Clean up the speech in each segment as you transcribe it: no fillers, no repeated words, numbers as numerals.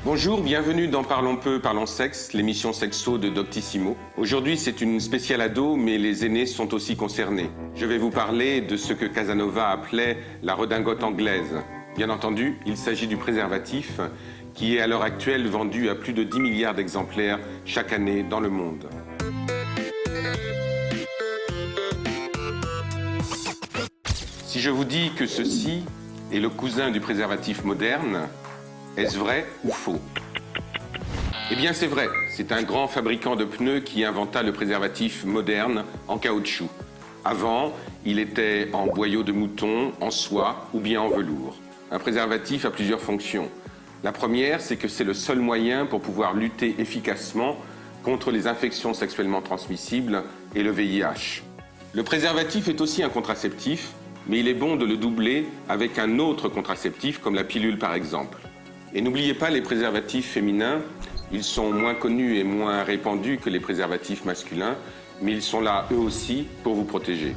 Bonjour, bienvenue dans Parlons peu, parlons sexe, l'émission sexo de Doctissimo. Aujourd'hui, c'est une spéciale ado, mais les aînés sont aussi concernés. Je vais vous parler de ce que Casanova appelait la redingote anglaise. Bien entendu, il s'agit du préservatif, qui est à l'heure actuelle vendu à plus de 10 milliards d'exemplaires chaque année dans le monde. Si je vous dis que ceci est le cousin du préservatif moderne, est-ce vrai ou faux? Eh bien c'est vrai, c'est un grand fabricant de pneus qui inventa le préservatif moderne en caoutchouc. Avant, il était en boyau de mouton, en soie ou bien en velours. Un préservatif a plusieurs fonctions. La première, c'est que c'est le seul moyen pour pouvoir lutter efficacement contre les infections sexuellement transmissibles et le VIH. Le préservatif est aussi un contraceptif, mais il est bon de le doubler avec un autre contraceptif comme la pilule par exemple. Et n'oubliez pas les préservatifs féminins, ils sont moins connus et moins répandus que les préservatifs masculins, mais ils sont là eux aussi pour vous protéger.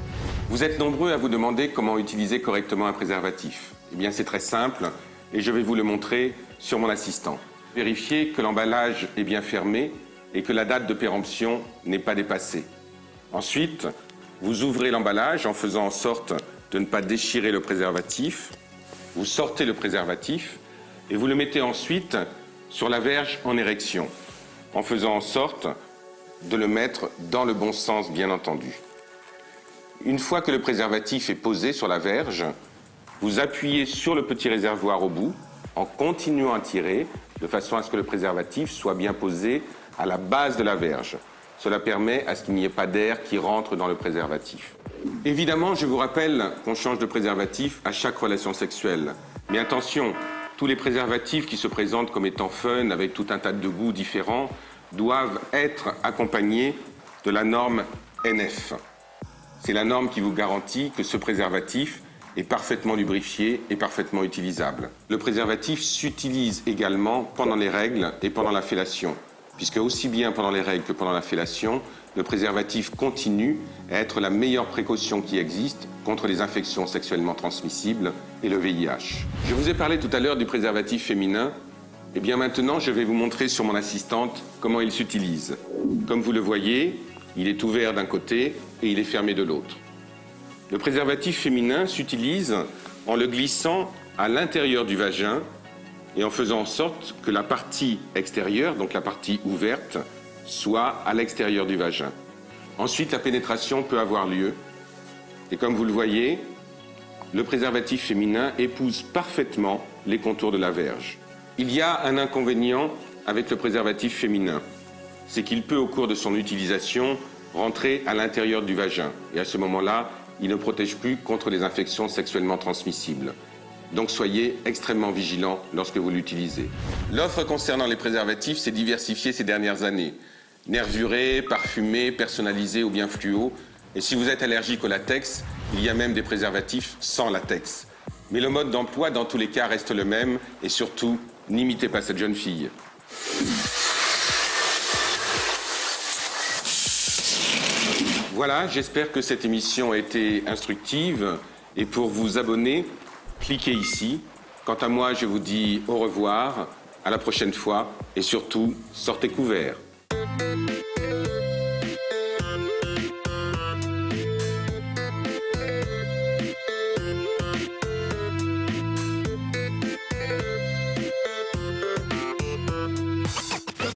Vous êtes nombreux à vous demander comment utiliser correctement un préservatif. Eh bien c'est très simple et je vais vous le montrer sur mon assistant. Vérifiez que l'emballage est bien fermé et que la date de péremption n'est pas dépassée. Ensuite, vous ouvrez l'emballage en faisant en sorte de ne pas déchirer le préservatif. Vous sortez le préservatif et vous le mettez ensuite sur la verge en érection, en faisant en sorte de le mettre dans le bon sens, bien entendu. Une fois que le préservatif est posé sur la verge, vous appuyez sur le petit réservoir au bout, en continuant à tirer, de façon à ce que le préservatif soit bien posé à la base de la verge. Cela permet à ce qu'il n'y ait pas d'air qui rentre dans le préservatif. Évidemment, je vous rappelle qu'on change de préservatif à chaque relation sexuelle. Mais attention, tous les préservatifs qui se présentent comme étant fun, avec tout un tas de goûts différents, doivent être accompagnés de la norme NF. C'est la norme qui vous garantit que ce préservatif est parfaitement lubrifié et parfaitement utilisable. Le préservatif s'utilise également pendant les règles et pendant la fellation, puisque aussi bien pendant les règles que pendant la fellation, le préservatif continue à être la meilleure précaution qui existe contre les infections sexuellement transmissibles et le VIH. Je vous ai parlé tout à l'heure du préservatif féminin. Et bien maintenant, je vais vous montrer sur mon assistante comment il s'utilise. Comme vous le voyez, il est ouvert d'un côté et il est fermé de l'autre. Le préservatif féminin s'utilise en le glissant à l'intérieur du vagin et en faisant en sorte que la partie extérieure, donc la partie ouverte, soit à l'extérieur du vagin. Ensuite, la pénétration peut avoir lieu. Et comme vous le voyez, le préservatif féminin épouse parfaitement les contours de la verge. Il y a un inconvénient avec le préservatif féminin. C'est qu'il peut, au cours de son utilisation, rentrer à l'intérieur du vagin. Et à ce moment-là, il ne protège plus contre les infections sexuellement transmissibles. Donc soyez extrêmement vigilants lorsque vous l'utilisez. L'offre concernant les préservatifs s'est diversifiée ces dernières années. Nervurés, parfumés, personnalisés ou bien fluo. Et si vous êtes allergique au latex, il y a même des préservatifs sans latex. Mais le mode d'emploi, dans tous les cas, reste le même. Et surtout, n'imitez pas cette jeune fille. Voilà, j'espère que cette émission a été instructive. Et pour vous abonner, cliquez ici. Quant à moi, je vous dis au revoir, à la prochaine fois. Et surtout, sortez couverts.